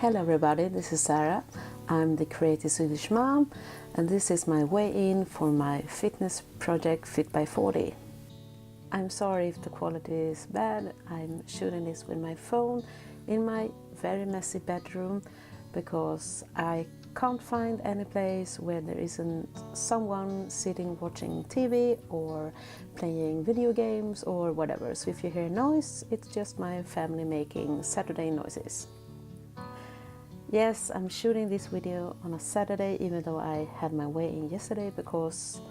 Hello everybody, this is Sara. I'm the creative Swedish mom and this is my way in for my fitness project Fit by 40. I'm sorry if the quality is bad. I'm shooting this with my phone in my very messy bedroom because I can't find any place where there isn't someone sitting watching TV or playing video games or whatever. So if you hear noise, it's just my family making Saturday noises. Yes, I'm shooting this video on a Saturday even though I had my way in yesterday because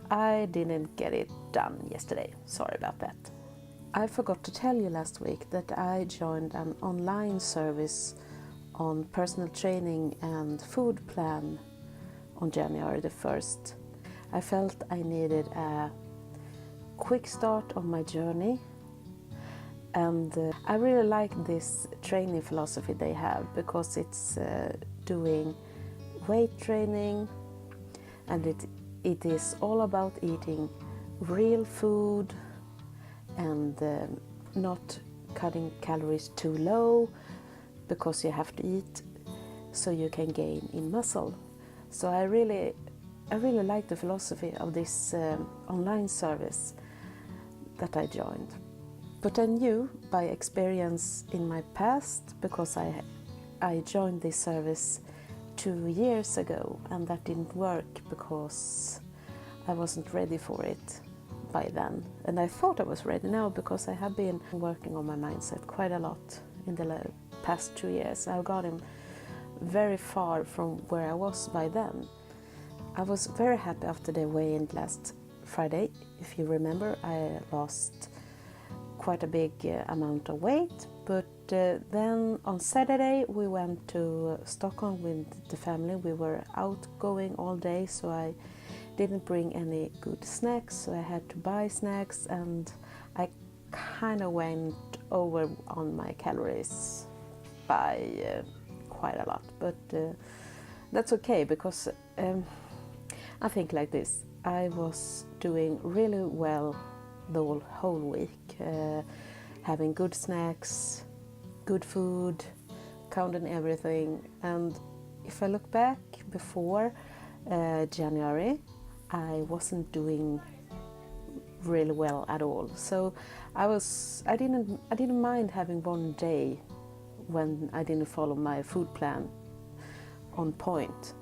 I didn't get it done yesterday. Sorry about that. I forgot to tell you last week that I joined an online service on personal training and food plan on January the 1st. I felt I needed a quick start on my journey. And I really like this training philosophy they have because it's doing weight training and it is all about eating real food and not cutting calories too low because you have to eat so you can gain in muscle. So I really like the philosophy of this online service that I joined. But I knew by experience in my past, because I joined this service 2 years ago and that didn't work because I wasn't ready for it by then. And I thought I was ready now because I have been working on my mindset quite a lot in the past 2 years. I've gotten very far from where I was by then. I was very happy after the weigh-in last Friday. If you remember, I lost quite a big amount of weight, but then on Saturday we went to Stockholm with the family. We were outgoing all day, so I didn't bring any good snacks, so I had to buy snacks and I kind of went over on my calories by quite a lot, but that's okay because I think like this, I was doing really well the whole week, having good snacks, good food, counting everything. And if I look back before January, I wasn't doing really well at all. So I didn't mind having one day when I didn't follow my food plan on point.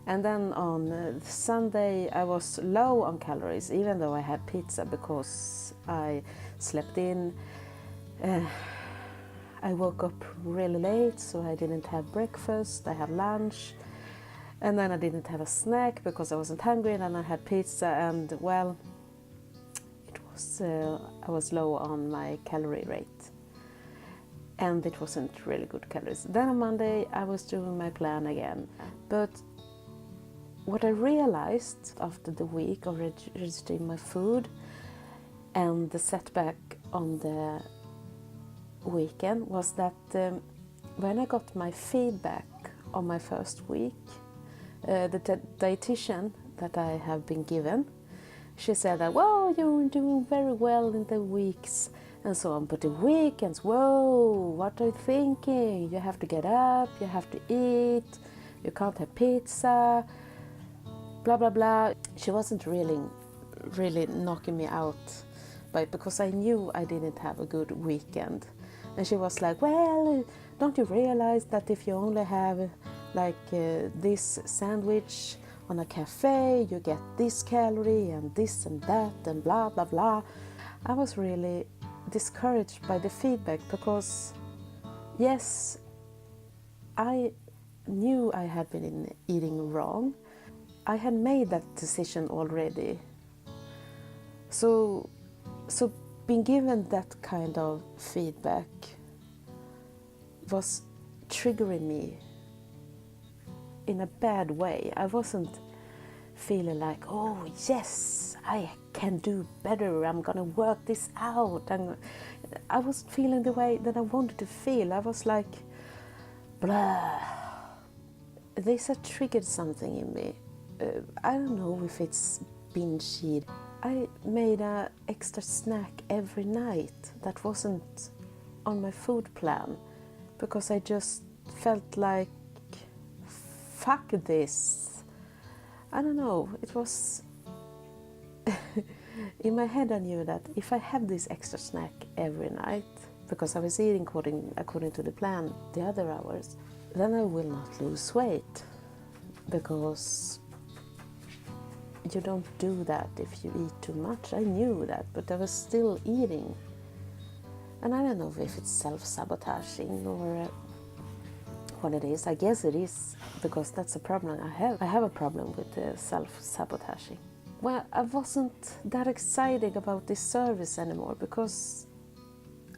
And then on Sunday I was low on calories, even though I had pizza because I slept in. I woke up really late, so I didn't have breakfast. I had lunch, and then I didn't have a snack because I wasn't hungry, and then I had pizza, and well, I was low on my calorie rate. And it wasn't really good calories. Then on Monday I was doing my plan again. But what I realized after the week of registering my food and the setback on the weekend was that when I got my feedback on my first week, the dietitian that I have been given, she said that, well, you're doing very well in the weeks and so on, but the weekends, whoa, what are you thinking? You have to get up, you have to eat, you can't have pizza, blah blah blah. She wasn't really knocking me out, but because I knew I didn't have a good weekend. And she was like, well, don't you realize that if you only have like this sandwich on a cafe, you get this calorie and this and that and blah blah blah. I was really discouraged by the feedback because yes, I knew I had been eating wrong. I had made that decision already. So being given that kind of feedback was triggering me in a bad way. I wasn't feeling like, oh yes, I can do better, I'm gonna work this out. And I was feeling the way that I wanted to feel. I was like, blah. This had triggered something in me. I don't know if it's binge eating. I made an extra snack every night that wasn't on my food plan because I just felt like, fuck this. I don't know, it was in my head I knew that if I have this extra snack every night, because I was eating according to the plan the other hours, then I will not lose weight, because you don't do that if you eat too much. I knew that, but I was still eating. And I don't know if it's self-sabotaging or what it is. I guess it is, because that's a problem I have. I have a problem with self-sabotaging. Well, I wasn't that excited about this service anymore, because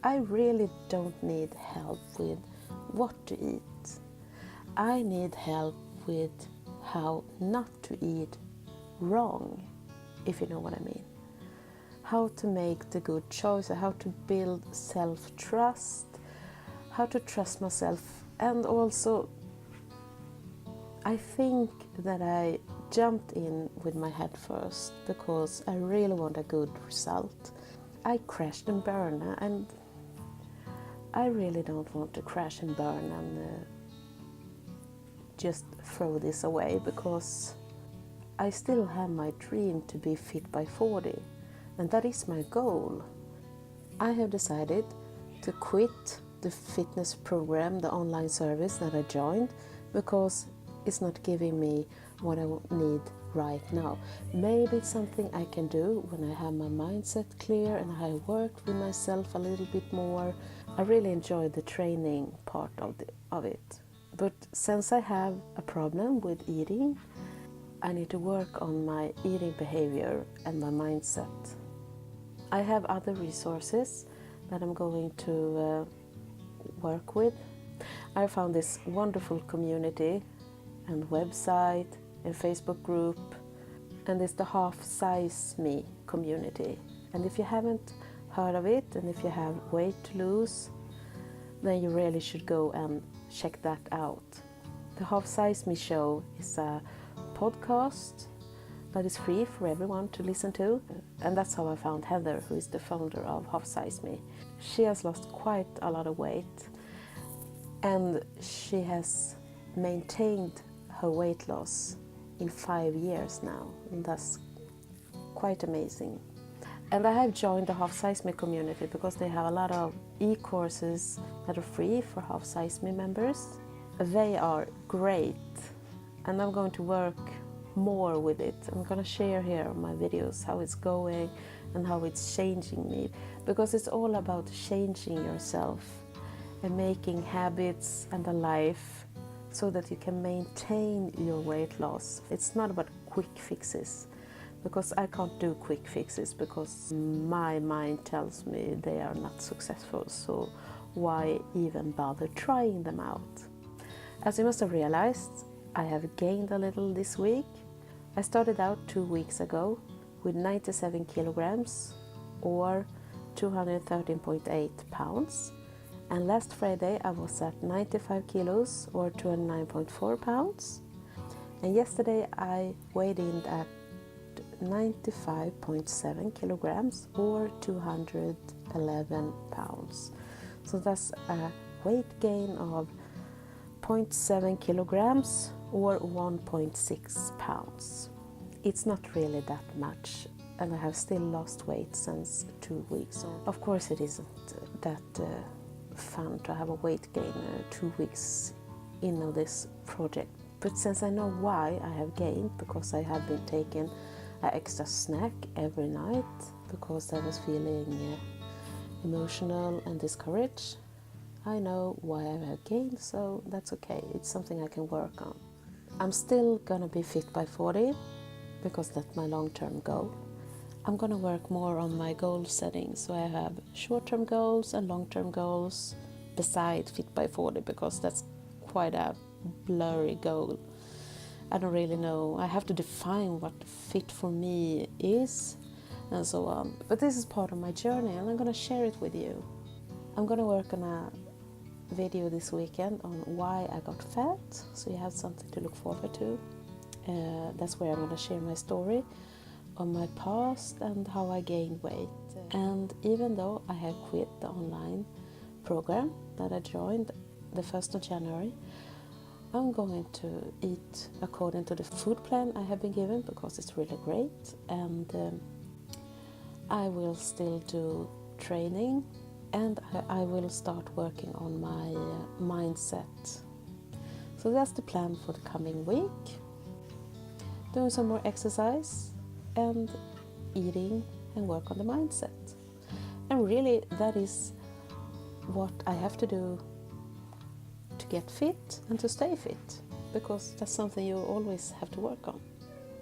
I really don't need help with what to eat. I need help with how not to eat wrong, if you know what I mean. How to make the good choices, how to build self-trust, how to trust myself. And also, I think that I jumped in with my head first because I really want a good result. I crashed and burned, and I really don't want to crash and burn and just throw this away, because I still have my dream to be fit by 40, and that is my goal. I have decided to quit the fitness program, the online service that I joined, because it's not giving me what I need right now. Maybe it's something I can do when I have my mindset clear and I work with myself a little bit more. I really enjoy the training part of it. But since I have a problem with eating, I need to work on my eating behavior and my mindset. I have other resources that I'm going to work with. I found this wonderful community and website and Facebook group, and it's the Half Size Me community. And if you haven't heard of it, and if you have weight to lose, then you really should go and check that out. The Half Size Me show is a podcast that is free for everyone to listen to, and that's how I found Heather, who is the founder of Half Size Me. She has lost quite a lot of weight, and she has maintained her weight loss in 5 years now, and that's quite amazing. And I have joined the Half Size Me community because they have a lot of e-courses that are free for Half Size Me members. They are great, and I'm going to work more with it. I'm going to share here on my videos how it's going and how it's changing me, because it's all about changing yourself and making habits and a life so that you can maintain your weight loss. It's not about quick fixes, because I can't do quick fixes, because my mind tells me they are not successful, so why even bother trying them out? As you must have realized, I have gained a little this week. I started out 2 weeks ago with 97 kilograms or 213.8 pounds. And last Friday I was at 95 kilos or 209.4 pounds. And yesterday I weighed in at 95.7 kilograms or 211 pounds. So that's a weight gain of 0.7 kilograms or 1.6 pounds. It's not really that much, and I have still lost weight since 2 weeks. Of course it isn't that fun to have a weight gain 2 weeks in this project, but since I know why I have gained, because I have been taking an extra snack every night because I was feeling emotional and discouraged, I know why I have gained, so that's okay. It's something I can work on. I'm still gonna be fit by 40 because that's my long-term goal. I'm gonna work more on my goal setting, so I have short-term goals and long-term goals beside fit by 40, because that's quite a blurry goal. I don't really know. I have to define what fit for me is and so on. But this is part of my journey, and I'm gonna share it with you. I'm gonna work on a video this weekend on why I got fat, so you have something to look forward to. That's where I'm going to share my story on my past and how I gained weight. And even though I have quit the online program that I joined, the 1st of January, I'm going to eat according to the food plan I have been given because it's really great, and I will still do training, and I will start working on my mindset. So that's the plan for the coming week. Doing some more exercise and eating and work on the mindset. And really that is what I have to do to get fit and to stay fit, because that's something you always have to work on.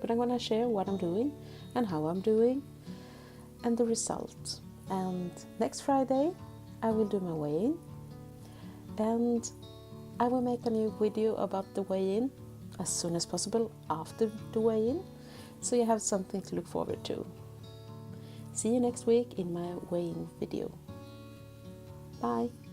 But I'm gonna share what I'm doing and how I'm doing and the result. And next Friday I will do my weigh-in, and I will make a new video about the weigh-in as soon as possible after the weigh-in, so you have something to look forward to. See you next week in my weigh-in video. Bye!